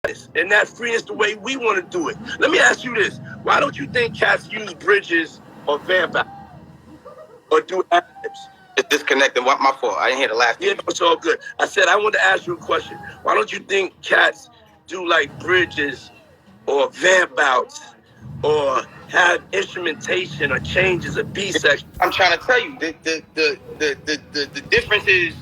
and that freeness the way we want to do it. Let me ask you this: why don't you think cats use bridges or vamp out or do ad-libs? It's disconnected. My fault. I didn't hear the last thing. Yeah, no, it's all good. I said I wanted to ask you a question. Why don't you think cats do like bridges or vamp outs or have instrumentation or changes of B section? I'm trying to tell you, the difference is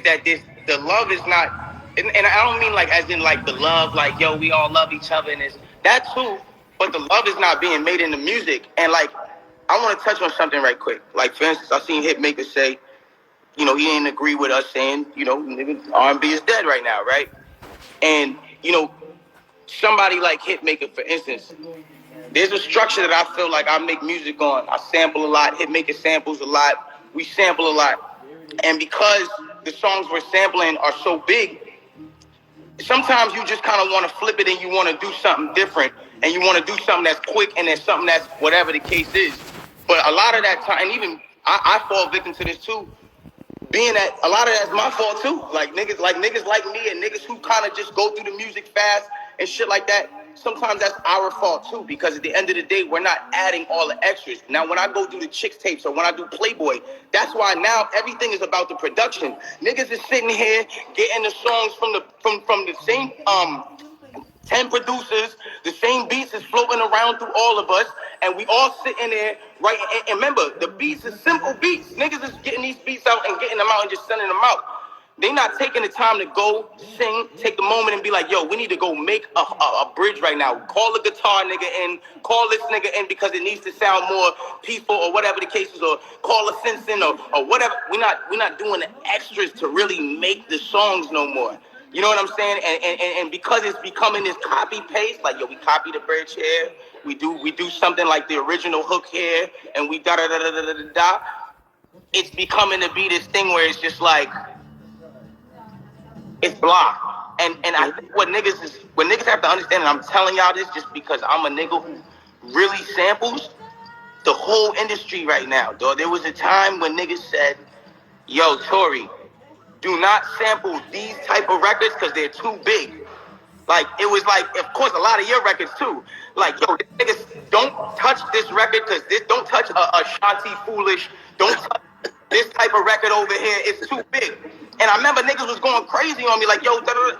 that the love is not, and I don't mean like as in like the love, like yo, we all love each other and it's that too, but the love is not being made in the music. And like, I want to touch on something right quick. Like for instance, I seen Hitmaker say, you know, he didn't agree with us saying, you know, R&B is dead right now, right? And you know, somebody like Hitmaker, for instance. There's a structure that I feel like I make music on. I sample a lot. Hitmaker samples a lot. We sample a lot. And because the songs we're sampling are so big, sometimes you just kind of want to flip it and you want to do something different. And you want to do something that's quick and then something that's whatever the case is. But a lot of that time, and even I fall victim to this too, being that a lot of that's my fault too. Like niggas like me and niggas who kind of just go through the music fast and shit like that. Sometimes that's our fault too, because at the end of the day, we're not adding all the extras. Now, when I go do the Chicks tapes or when I do Playboy, that's why now everything is about the production. Niggas is sitting here getting the songs from the same 10 producers, the same beats is floating around through all of us, and we all sitting there, right? And remember, the beats is simple beats. Niggas is getting these beats out and getting them out and just sending them out. They not taking the time to go sing, take the moment and be like, yo, we need to go make a bridge right now. Call the guitar nigga in, call this nigga in because it needs to sound more peaceful or whatever the case is, or call a sense in or whatever. We're not doing the extras to really make the songs no more. You know what I'm saying? And because it's becoming this copy paste, like yo, we copy the bridge here, we do something like the original hook here, and we da da da da da da da. It's becoming to be this thing where it's just like it's blah. And I think what niggas have to understand, and I'm telling y'all this just because I'm a nigga who really samples the whole industry right now, dog. There was a time when niggas said, yo, Tory, do not sample these type of records because they're too big. Like, it was like, of course, a lot of your records too. Like, yo, niggas, don't touch this record because don't touch a Shanti Foolish. Don't touch this type of record over here. It's too big. And I remember niggas was going crazy on me like, yo, da-da-da.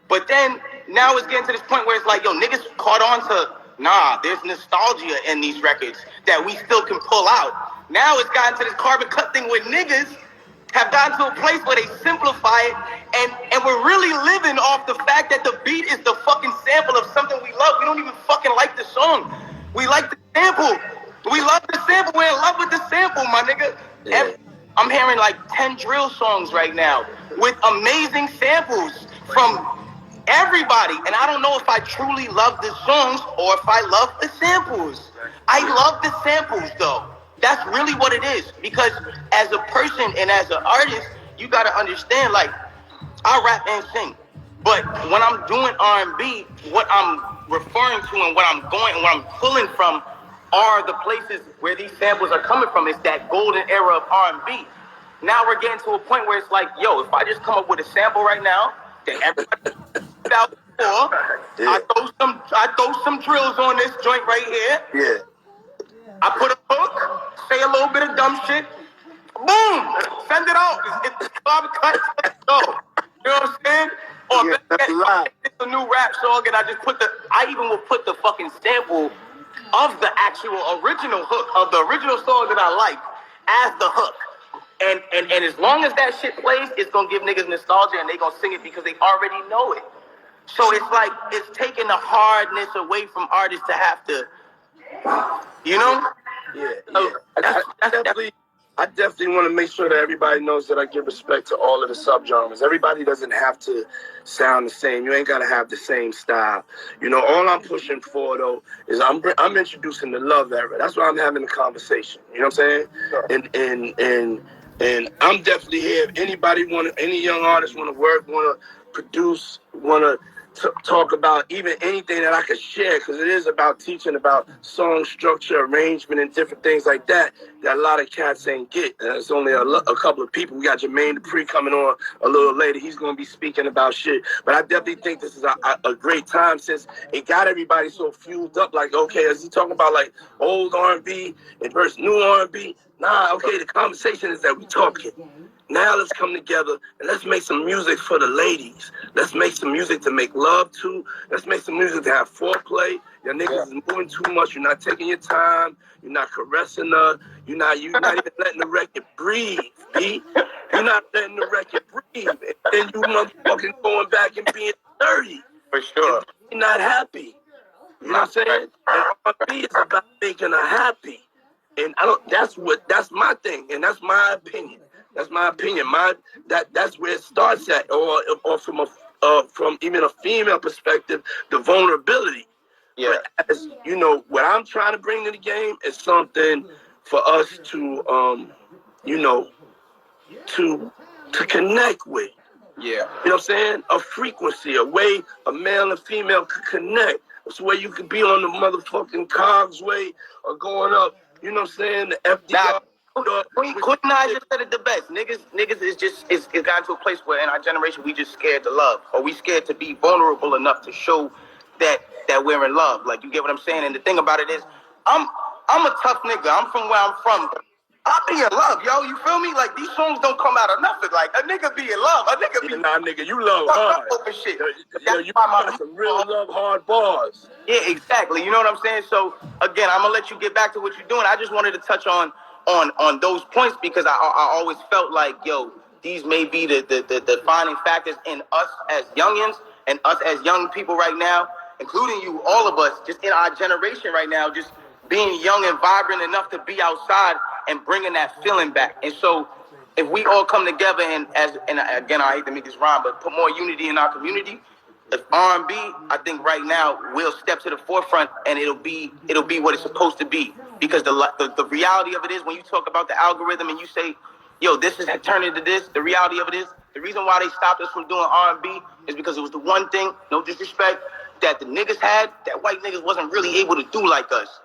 But then now it's getting to this point where it's like, yo, niggas caught on to, nah, there's nostalgia in these records that we still can pull out. Now it's gotten to this carbon cut thing where niggas have gotten to a place where they simplify it, and we're really living off the fact that the beat is the fucking sample of something we love. We don't even fucking like the song. We like the sample. We love the sample. We're in love with the sample, my nigga. Yeah. I'm hearing like 10 drill songs right now with amazing samples from everybody. And I don't know if I truly love the songs or if I love the samples. I love the samples though. That's really what it is. Because as a person and as an artist, you gotta understand, like, I rap and sing. But when I'm doing R&B, what I'm referring to and what I'm going and what I'm pulling from are the places where these samples are coming from. It's that golden era of R&B. Now we're getting to a point where it's like, yo, if I just come up with a sample right now, then everybody out before, yeah. I throw some drills on this joint right here. Yeah. I put a hook, say a little bit of dumb shit, boom, send it out. It's carbon cut, let's go. You know what I'm saying? Or yeah, it's a new rap song, and I even will put the fucking sample of the actual original hook of the original song that I like as the hook. And as long as that shit plays, it's gonna give niggas nostalgia, and they gonna sing it because they already know it. So it's like it's taking the hardness away from artists to have to. You know? Yeah. I definitely want to make sure that everybody knows that I give respect to all of the subgenres. Everybody doesn't have to sound the same. You ain't got to have the same style. You know, all I'm pushing for, though, is I'm introducing the love era. That's why I'm having the conversation. You know what I'm saying? Sure. And I'm definitely here. If anybody any young artist want to work, want to produce, want to talk about even anything that I could share, because it is about teaching about song structure, arrangement, and different things like that a lot of cats ain't get. It's only a couple of people. We got Jermaine Dupri coming on a little later. He's going to be speaking about shit. But I definitely think this is a great time, since it got everybody so fueled up. Like, okay, is he talking about like old R&B and versus new R&B? Nah, okay, the conversation is that we talking. Now let's come together and let's make some music for the ladies. Let's make some music to make love to. Let's make some music to have foreplay. Your niggas is moving too much. You're not taking your time. You're not caressing her. You're not even letting the record breathe, B. You're not letting the record breathe. And then you motherfucking going back and being dirty. For sure. You're not happy. You know what I'm saying? And R&B is about making her happy. And that's my thing, and that's my opinion. That's my opinion. That's where it starts at, or from even a female perspective, the vulnerability. Yeah. But as you know, what I'm trying to bring to the game is something for us to to connect with. Yeah. You know what I'm saying? A frequency, a way a male and female could connect. It's where you could be on the motherfucking cogs way or going up. You know what I'm saying? The FDR. Queen Naj just said it the best. Niggas is just it's gotten to a place where in our generation we just scared to love, or we scared to be vulnerable enough to show that we're in love. Like, you get what I'm saying? And the thing about it is, I'm a tough nigga. I'm from where I'm from. I be in love, yo. You feel me? Like, these songs don't come out of nothing. Like, a nigga be in love. A nigga be nigga, you love hard. Shit. You got some real love hard bars. Yeah, exactly. You know what I'm saying? So again, I'm gonna let you get back to what you're doing. I just wanted to touch on those points, because I always felt like, yo, these may be the defining factors in us as youngins and us as young people right now, including you, all of us, just in our generation right now, just being young and vibrant enough to be outside and bringing that feeling back. And so if we all come together and again, I hate to make this rhyme, but put more unity in our community, if R&B, I think right now will step to the forefront, and it'll be what it's supposed to be. Because the reality of it is, when you talk about the algorithm and you say, yo, this has turned into this, the reality of it is, the reason why they stopped us from doing R&B is because it was the one thing, no disrespect, that the niggas had that white niggas wasn't really able to do like us.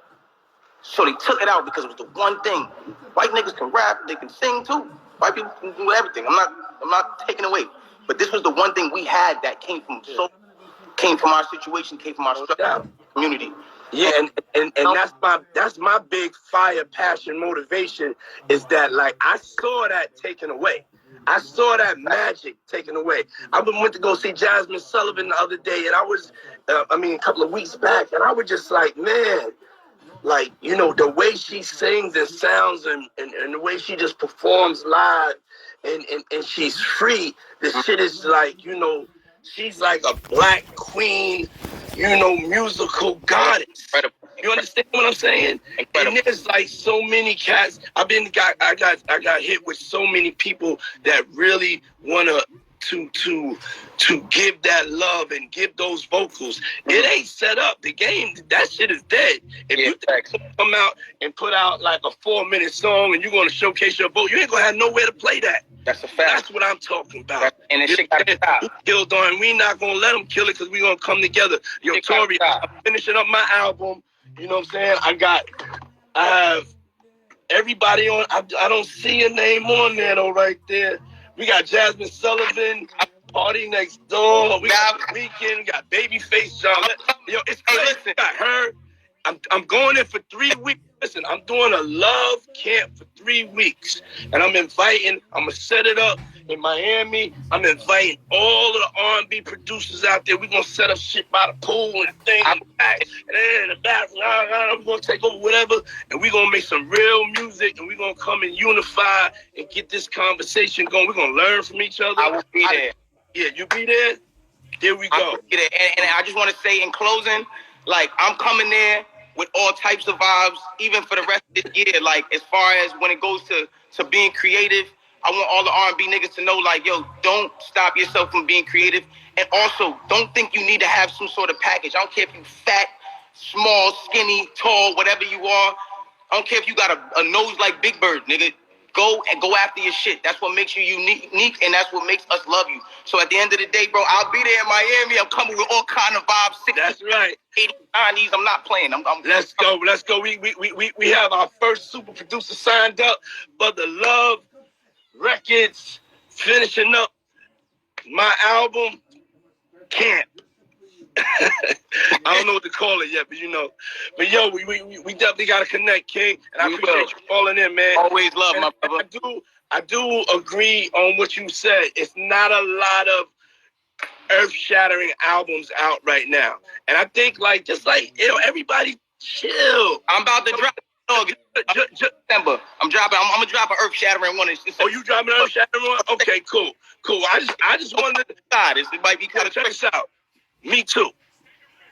So they took it out because it was the one thing. White niggas can rap, they can sing too. White people can do everything. I'm not taking away. But this was the one thing we had that came from our situation, came from our structure, community. Yeah, and that's my big fire, passion, motivation, is that, like, I saw that taken away. I saw that magic taken away. I went to go see Jasmine Sullivan the other day, and I was, a couple of weeks back, and I was just like, man, like, you know, the way she sings and sounds and the way she just performs live and she's free, the shit is like, you know, she's like a black queen, you know, musical goddess. Incredible. You understand what I'm saying? Incredible. And there's like so many cats. I got hit with so many people that really wanna to give that love and give those vocals. It ain't set up. The game, that shit is dead. If you come out and put out like a 4-minute song and you're gonna showcase your vote, you ain't gonna have nowhere to play that. That's a fact. That's what I'm talking about. And this shit gotta stop. Killed on. We not gonna let them kill it, because we gonna come together. Yo, Tory, I'm finishing up my album. You know what I'm saying? I have everybody on. I don't see a name on there though, right there. We got Jasmine Sullivan, Party Next Door. We got The Weeknd. We got Babyface John. Yo, it's crazy. We got her. I'm going in for 3 weeks. Listen, I'm doing a love camp for 3 weeks, and I'm going to set it up in Miami. I'm inviting all of the R&B producers out there. We're going to set up shit by the pool and things and then in the bathroom. I'm going to take over whatever, and we're going to make some real music, and we're going to come and unify and get this conversation going. We're going to learn from each other. I will be there. Yeah, you be there? There we go. I will be there. And I just want to say in closing, like, I'm coming there with all types of vibes, even for the rest of this year. Like, as far as when it goes to being creative, I want all the R&B niggas to know, like, yo, don't stop yourself from being creative. And also, don't think you need to have some sort of package. I don't care if you fat, small, skinny, tall, whatever you are. I don't care if you got a nose like Big Bird, nigga. go after your shit. That's what makes you unique, and that's what makes us love you. So at the end of the day, bro, I'll be there in Miami. I'm coming with all kind of vibes. 60, that's right. 80, 90s. I'm not playing. Let's go. We have our first super producer signed up for the Love Records, finishing up my album, Camp. I don't know what to call it yet, but you know. But yo, we definitely gotta connect, King. And I appreciate you calling in, man. Always love, my brother. I do agree on what you said. It's not a lot of earth-shattering albums out right now. And I think just like everybody chill. I'm about to drop December. I'm gonna drop an earth-shattering one. Oh, you dropping an earth-shattering one? Okay, cool. I just wanted to it might be kind of check this out. Me too.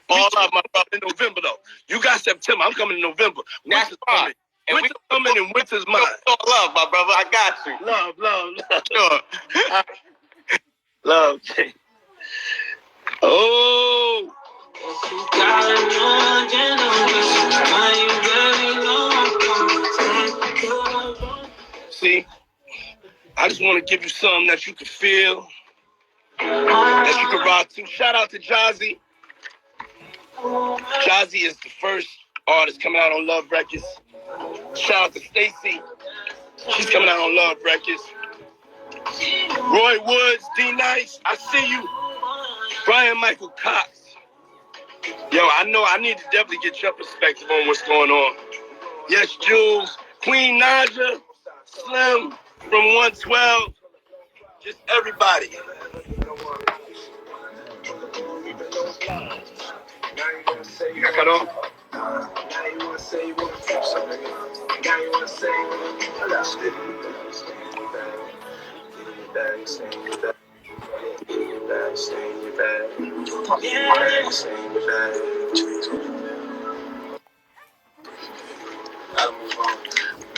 All up, my brother. In November though. You got September. I'm coming in November. That's fine. Winter's coming and winter's mine. Love, my brother. I got you. Love. Sure. Love. Oh. See, I just want to give you something that you can feel, that you can rock to. Shout out to Jazzy. Jazzy is the first artist coming out on Love Records. Shout out to Stacy. She's coming out on Love Records. Roy Woods, D Nice, I see you. Brian Michael Cox. Yo, I know I need to definitely get your perspective on what's going on. Yes, Jules, Queen Naja, Slim from 112, just everybody. You got cut off?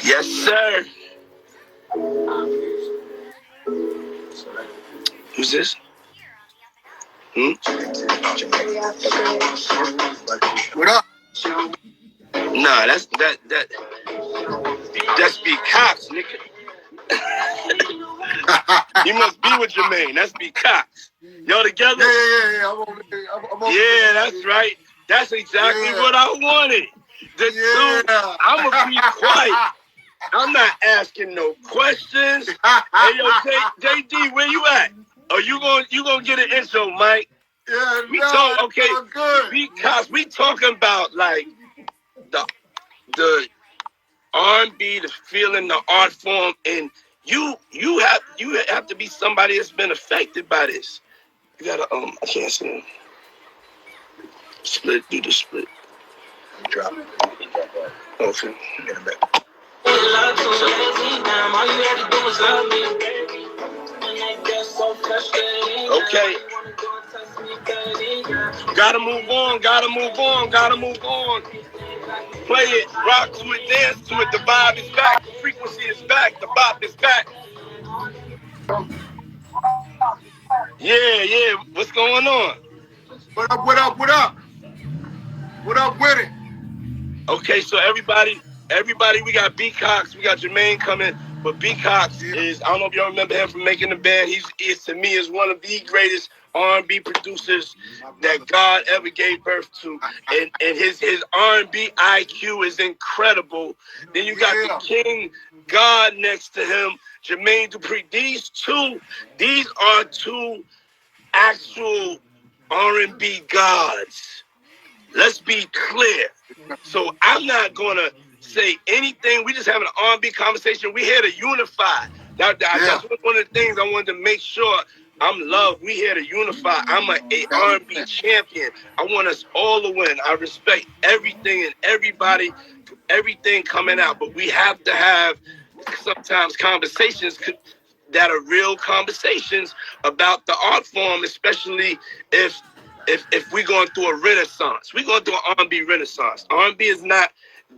Yes, sir. Who's this? What up? Nah, that's B Cox, nigga. You must be with Jermaine. That's B Cox. Y'all together? Yeah. I'm yeah, that's right. That's exactly what I wanted. I'm gonna be quiet. I'm not asking no questions. Hey, yo, JD, where you at? Oh, you gonna get an intro, Mike? Yeah, okay. Because we talking about like the R&B, the feeling, the art form, and you have to be somebody that's been affected by this. You gotta I can't see him. Do the split. Drop it. Okay. Get it back. Okay. Gotta move on. Play it, rock to it, dance to it. The vibe is back, the frequency is back, the bop is back. Yeah. What's going on? What up? What up with it? Okay, so everybody, we got B Cox, we got Jermaine coming, but B Cox is, I don't know if y'all remember him from Making the Band. He to me is one of the greatest R&B producers that God ever gave birth to, and his R&B IQ is incredible. Then you got the King God next to him, Jermaine Dupri. These are two actual R&B gods. Let's be clear. So I'm not gonna say anything. We just having an R&B conversation. We here to unify. That's one of the things I wanted to make sure. I'm Love. We here to unify. I'm a R&B champion. I want us all to win. I respect everything and everything coming out. But we have to have sometimes conversations that are real conversations about the art form, especially if we're going through a renaissance. We're going through an R&B renaissance. R&B is not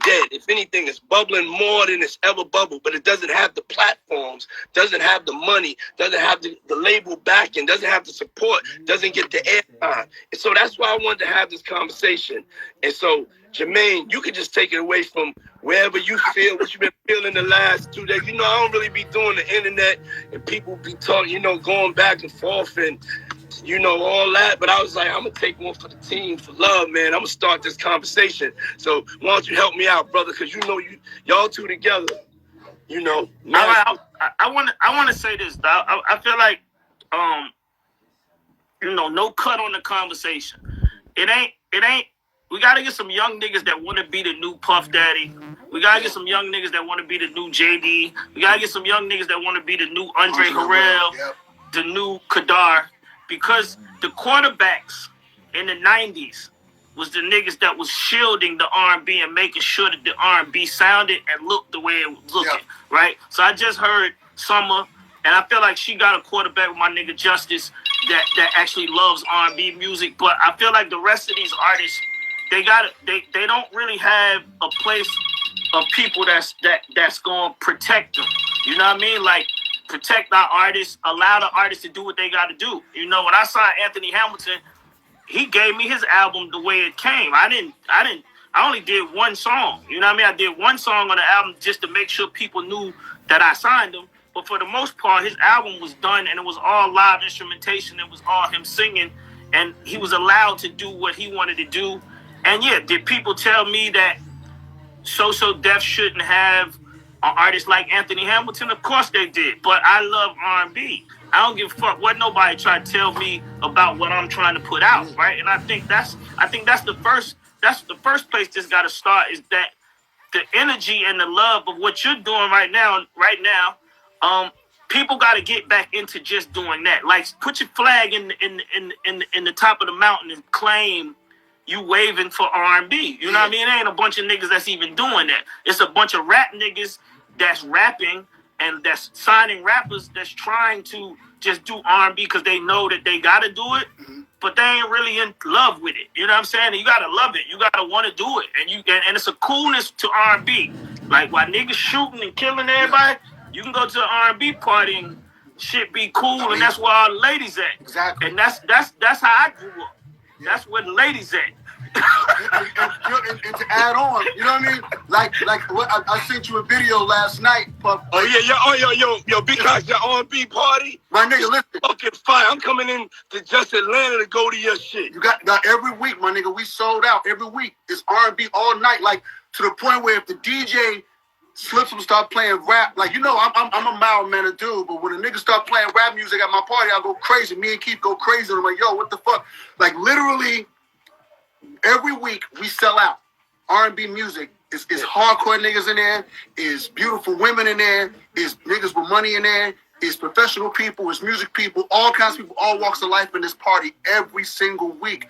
dead. If anything, it's bubbling more than it's ever bubbled, but it doesn't have the platforms, doesn't have the money, doesn't have the label backing, doesn't have the support, doesn't get the airtime. And so that's why I wanted to have this conversation. And so, Jermaine, you can just take it away from wherever you feel, what you've been feeling the last 2 days. You know, I don't really be doing the internet and people be talking, you know, going back and forth and, you know, all that. But I was like, I'm going to take one for the team, for love, man. I'm going to start this conversation. So why don't you help me out, brother? Because you know, y'all two together, you know. I want to say this. I feel like, you know, no cut on the conversation. It ain't. We got to get some young niggas that want to be the new Puff Daddy. We got to get some young niggas that want to be the new JD. We got to get some young niggas that want to be the new Andre Harrell, the new Kadar. Because the quarterbacks in the 90s was the niggas that was shielding the R&B and making sure that the R&B sounded and looked the way it was looking, right? So I just heard Summer, and I feel like she got a quarterback with my nigga Justice that actually loves R&B music. But I feel like the rest of these artists, they don't really have a place of people that's gonna protect them. You know what I mean? Like, protect our artists, allow the artists to do what they got to do. You know, when I signed Anthony Hamilton, he gave me his album the way it came. I only did one song. You know what I mean? I did one song on the album just to make sure people knew that I signed him. But for the most part, his album was done and it was all live instrumentation. It was all him singing, and he was allowed to do what he wanted to do. And yeah, did people tell me that So Def shouldn't have an artist like Anthony Hamilton? Of course they did. But I love R&B. I don't give a fuck what nobody try to tell me about what I'm trying to put out, right? And I think that's the first place this got to start, is that the energy and the love of what you're doing right now. People got to get back into just doing that. Like, put your flag in the top of the mountain and claim you waving for R&B. You know what I mean? It ain't a bunch of niggas that's even doing that. It's a bunch of rap niggas that's rapping and that's signing rappers that's trying to just do R&B because they know that they got to do it, but they ain't really in love with it. You know what I'm saying? And you got to love it. You got to want to do it. And it's a coolness to R&B. Like, while niggas shooting and killing everybody, you can go to an R&B party and shit be cool, and that's where all the ladies at. Exactly. And that's how I grew up. That's where the ladies at. and to add on, you know what I mean? Like what I sent you a video last night, Puff. Oh yeah, yo, because your R&B party, my nigga, listen. Okay, fine. I'm coming in to just Atlanta to go to your shit. You got every week, my nigga. We sold out every week. It's R&B all night, like to the point where if the DJ slips and start playing rap, like, you know, I'm a mild mannered dude, but when a nigga start playing rap music at my party, I go crazy. Me and Keith go crazy. I'm like, yo, what the fuck? Like, literally, every week we sell out. R&B music is hardcore niggas in there, is beautiful women in there, is niggas with money in there, is professional people, is music people, all kinds of people, all walks of life in this party every single week.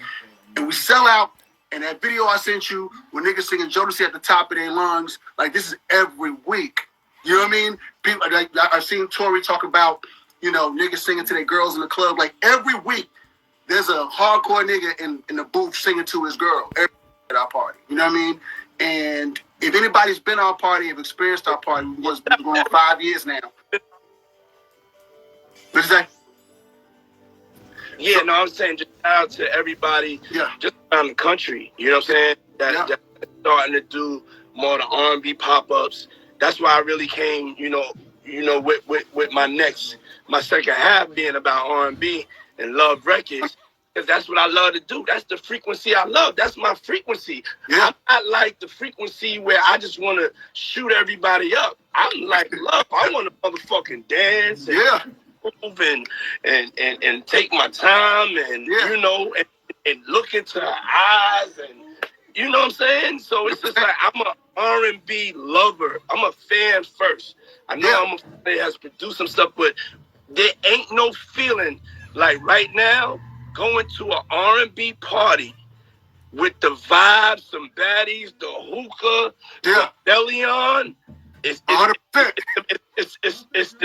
And we sell out. And that video I sent you, when niggas singing Jodeci at the top of their lungs, like, this is every week. You know what I mean? People, like, I've seen Tory talk about, you know, niggas singing to their girls in the club. Like, every week, there's a hardcore nigga in the booth singing to his girl at our party. You know what I mean? And if anybody's been to our party, have experienced our party, we've been going 5 years now. What'd you say? Yeah, no, I'm saying just out to everybody, just around the country. You know what I'm saying? That's starting to do more of the R&B pop-ups. That's why I really came, you know, with my second half being about R&B and Love Records, because that's what I love to do. That's the frequency I love. That's my frequency. I'm not like the frequency where I just want to shoot everybody up. I'm like, love. I want to motherfucking dance. And take my time and you know and look into her eyes, and you know what I'm saying. So it's just like, I'm a R&B lover. I'm a fan first. I know I'm a fan that has produced some stuff, but there ain't no feeling like right now going to an R&B party with the vibes, some baddies, the hookah, the belly on. It's the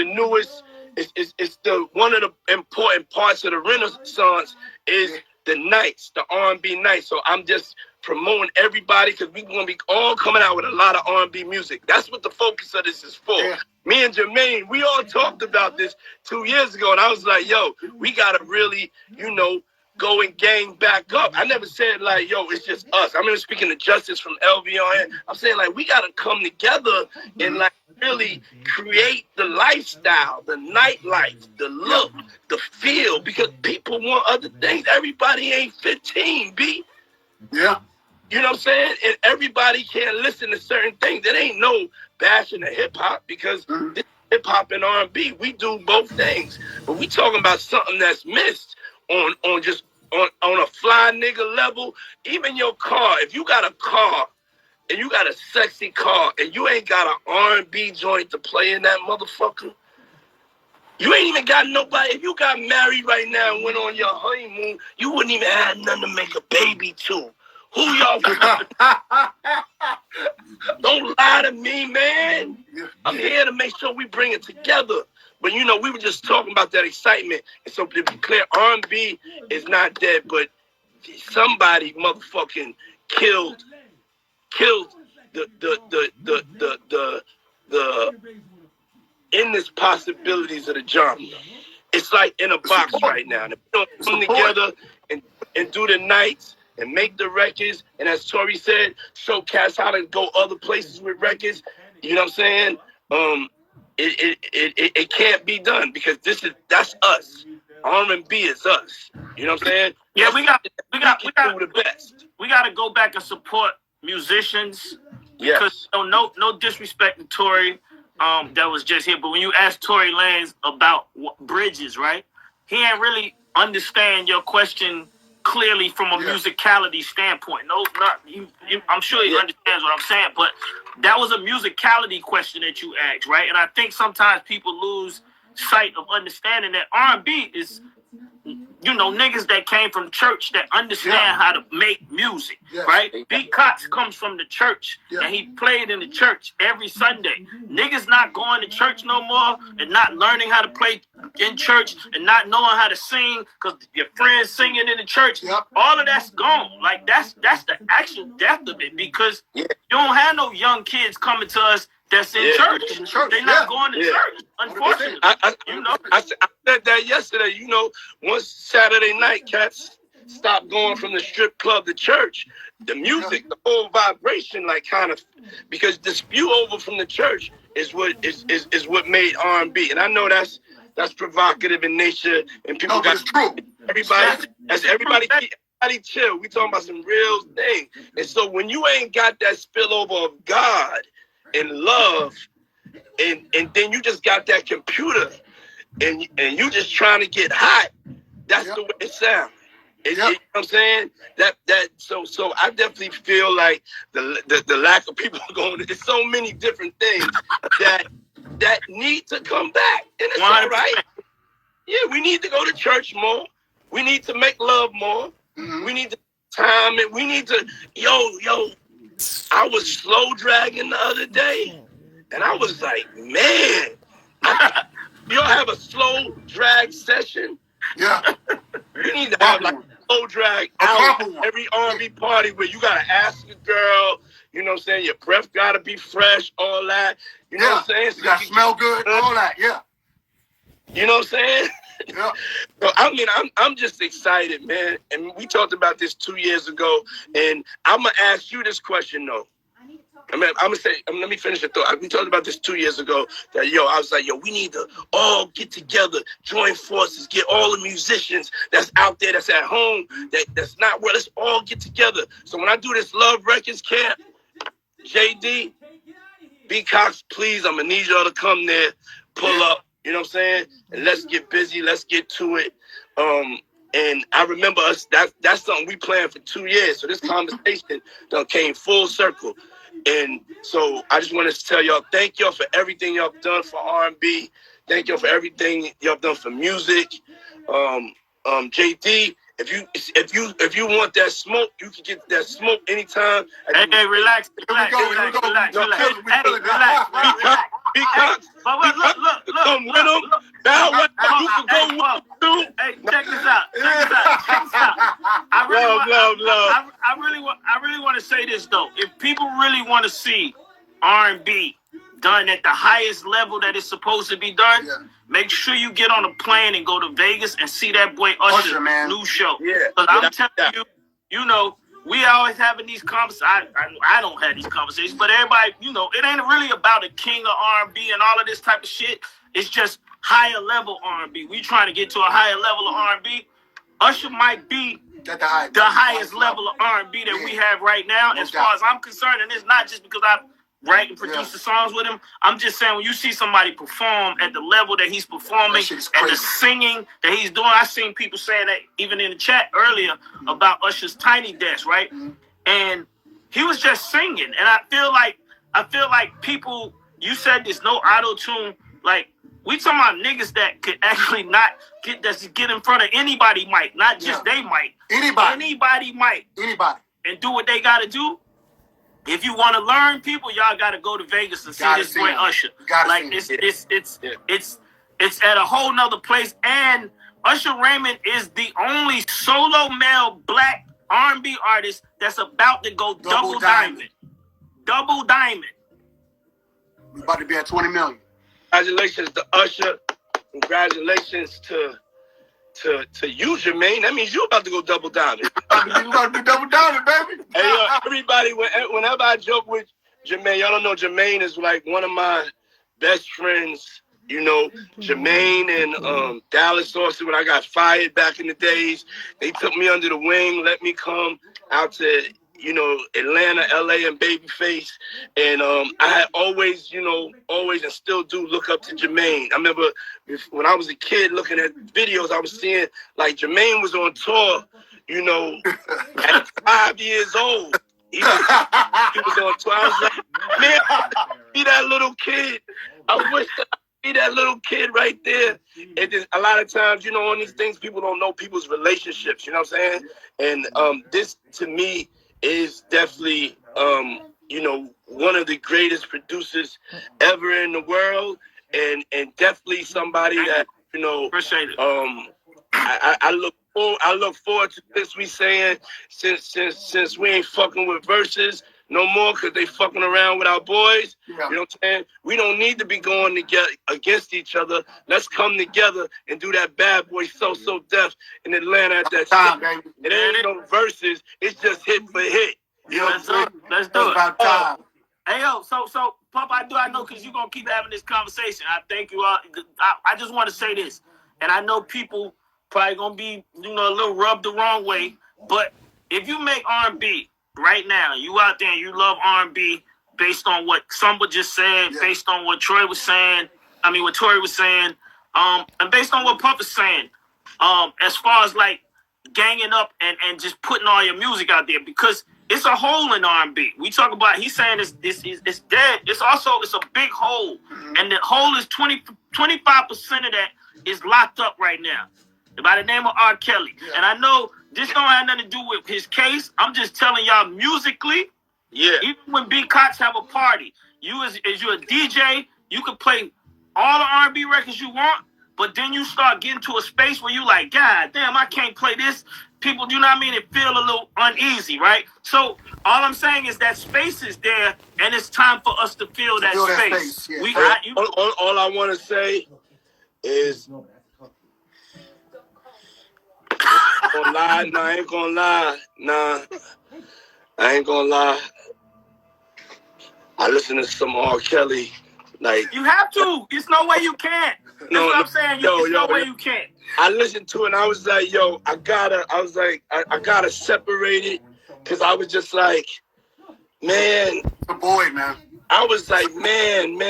newest. It's the one of the important parts of the Renaissance is the nights, the R&B nights. So I'm just promoting everybody, because we're gonna be all coming out with a lot of R&B music. That's what the focus of this is for. Yeah. Me and Jermaine, we all talked about this 2 years ago, and I was like, yo, we gotta really, go and gang back up. I never said like, yo, it's just us. I'm even speaking to Justice from LV on here. I'm saying like, we gotta come together and like really create the lifestyle, the nightlife, the look, the feel, because people want other things. Everybody ain't 15, B. Yeah. You know what I'm saying? And everybody can't listen to certain things. There ain't no bashing of hip hop, because this hip hop and R&B, we do both things. But we talking about something that's missed on a fly nigga level. Even your car, if you got a car and you got a sexy car and you ain't got an R&B joint to play in that motherfucker, you ain't even got nobody. If you got married right now and went on your honeymoon, you wouldn't even have nothing to make a baby to. Who y'all? Don't lie to me, man. I'm here to make sure we bring it together. But we were just talking about that excitement. And so to be clear, R&B is not dead, but somebody motherfucking killed the endless possibilities of the genre. It's like in a box right now. And if we don't come together and do the nights and make the records, and as Tory said, show cats how to go other places with records, you know what I'm saying? It can't be done, because that's us. R&B is us. You know what I'm saying? Yeah, we got do the best. We got to go back and support musicians. Yes. Because no disrespect to Tory, that was just here. But when you ask Tory Lanez about bridges, right? He ain't really understand your question clearly from a musicality standpoint. I'm sure he understands what I'm saying, but that was a musicality question that you asked, right? And I think sometimes people lose sight of understanding that R&B is, niggas that came from church that understand how to make music, right? B. Cox comes from the church, and he played in the church every Sunday. Niggas not going to church no more and not learning how to play in church and not knowing how to sing because your friends singing in the church. All of that's gone. Like, that's the actual death of it, because you don't have no young kids coming to us that's in church. They're not going to church, unfortunately. I said that yesterday. Once Saturday night, cats stopped going from the strip club to church. The music, the whole vibration, like kind of, because the spew over from the church is what made R&B. And I know that's provocative in nature, and people got true. Everybody chill. We talking about some real thing. And so when you ain't got that spillover of God and love, and then you just got that computer, and you just trying to get hot, that's the way it sounds. You know what I'm saying? So I definitely feel like the lack of people going. There's so many different things that need to come back, and it's 100%. All right. Yeah, we need to go to church more. We need to make love more. Mm-hmm. We need to time it. We need to yo. I was slow dragging the other day, and I was like, man, y'all have a slow drag session? Yeah. You need to have like a slow drag out every R&B party where you gotta ask the girl, you know what I'm saying? Your breath gotta be fresh, all that. You know what I'm saying? So you gotta smell good, all that, You know what I'm saying? Yeah. So, I mean, I'm just excited, man. And we talked about this 2 years ago, and I'm gonna ask you this question though. I'm gonna say, let me finish the thought. We talked about this 2 years ago. That I was like, we need to all get together, join forces, get all the musicians that's out there, that's at home, that's not well. Let's all get together. So when I do this Love Records camp, JD, B. Cox, please, I'm gonna need y'all to come there, pull up. You know what I'm saying? And let's get busy. Let's get to it. And I remember us. That's something we planned for 2 years. So this conversation done came full circle. And so I just wanted to tell y'all, thank y'all for everything y'all done for R&B. Thank y'all for everything y'all done for music. JD, if you want that smoke, you can get that smoke anytime. Hey, relax. Because look. Come with him. Now what? You can go with him too. Hey, check this out. I really want to say this though. If people really want to see R&B done at the highest level that it's supposed to be done, make sure you get on a plane and go to Vegas and see that boy Usher new show. Yeah. Because I'm telling you, you know, we always having these conversations. I don't have these conversations, but everybody, you know, it ain't really about a king of R&B and all of this type of shit. It's just higher level R&B. We trying to get to a higher level of R&B. Usher might be the highest level of R&B that we have right now, as far as I'm concerned. And it's not just because I write and produce the songs with him. I'm just saying, when you see somebody perform at the level that he's performing and the singing that he's doing, I seen people saying that even in the chat earlier about Usher's Tiny Desk, right? And he was just singing. And I feel like people, you said there's no auto-tune, like, we talking about niggas that could actually not get in front of anybody mic, not just they mic. Anybody mic. And do what they gotta do. If you want to learn people, y'all gotta go to Vegas and see this boy Usher. Like it's at a whole nother place. And Usher Raymond is the only solo male black R&B artist that's about to go double diamond. Double diamond. We about to be at 20 million. Congratulations to Usher. Congratulations to you, Jermaine. That means you about to go double diamond. You about to be double diamond, baby. Hey, yo, everybody, whenever I joke with Jermaine, y'all don't know Jermaine is like one of my best friends. You know, Jermaine and Dallas Austin, when I got fired back in the days, they took me under the wing, let me come out to, you know, Atlanta, LA, and Babyface. And I had always and still do look up to Jermaine. I remember when I was a kid looking at videos, I was seeing like Jermaine was on tour, you know, at 5 years old. He was on tour. I was like, man, be that little kid. I wish that I could be that little kid right there. And just, a lot of times, you know, on these things, people don't know people's relationships, you know what I'm saying? And this, to me, is definitely, you know, one of the greatest producers ever in the world, and definitely somebody that, you know, appreciate it. I look forward to this. We saying since we ain't fucking with verses no more because they fucking around with our boys. You know what I'm saying? We don't need to be going together against each other. Let's come together and do that Bad Boy So Def in Atlanta at that time, baby. It ain't no verses. It's just hit for hit. You know what I'm saying? Let's do it. About time. Hey, yo, so, Pop, I know because you're going to keep having this conversation. I thank you all. I just want to say this, and I know people probably going to be, you know, a little rubbed the wrong way, but if you make R&B right now, you out there and you love R&B based on what someone just said, based on what Troy was saying, what Tory was saying, and based on what Puff is saying, as far as like ganging up and just putting all your music out there, because it's a hole in R&B. We talk about, he's saying it's dead. It's a big hole. And the hole is 25% of that is locked up right now by the name of R. Kelly. And I know this don't have nothing to do with his case. I'm just telling y'all musically, even when Big Cots have a party, you as you're a DJ, you can play all the R&B records you want, but then you start getting to a space where you like, God damn, I can't play this. People, you know what I mean? It feel a little uneasy, right? So all I'm saying is that space is there, and it's time for us to fill that space. All I want to say is, I ain't gonna lie. I listen to some R. Kelly. Like, you have to. There's no way you can't. That's what I'm saying. There's no way you can't. I listened to it and I was like, I gotta separate it, because I was just like, man. The boy, man. I was like, man.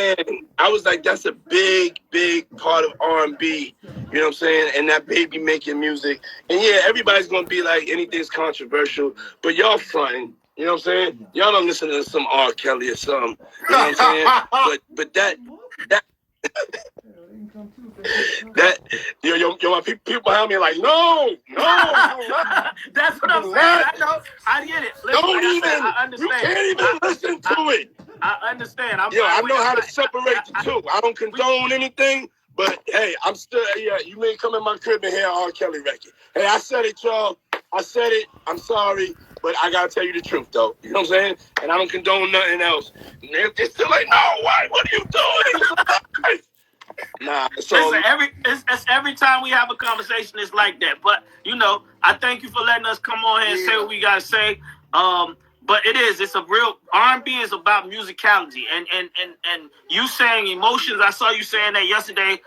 I was like, that's a big part of R&B. You know what I'm saying? And that baby making music. And yeah, everybody's gonna be like, anything's controversial, but y'all fronting. You know what I'm saying? Y'all don't listen to some R. Kelly or something. You know what I'm saying? But that my people behind me are like, no. That's what I'm saying. I know. I get it. Listen, I understand. You can't even listen to it. I understand. I know how to separate the two. I don't condone anything, but hey, I'm still, you may come in my crib and hear an R. Kelly record. Hey, I said it, y'all. I said it. I'm sorry, but I gotta tell you the truth, though. You know what I'm saying? And I don't condone nothing else. If they're still like, no, why? What are you doing? Nah, so listen, every time we have a conversation, it's like that. But I thank you for letting us come on here and say what we gotta say. But it's a real R&B is about musicality and you saying emotions. I saw you saying that yesterday.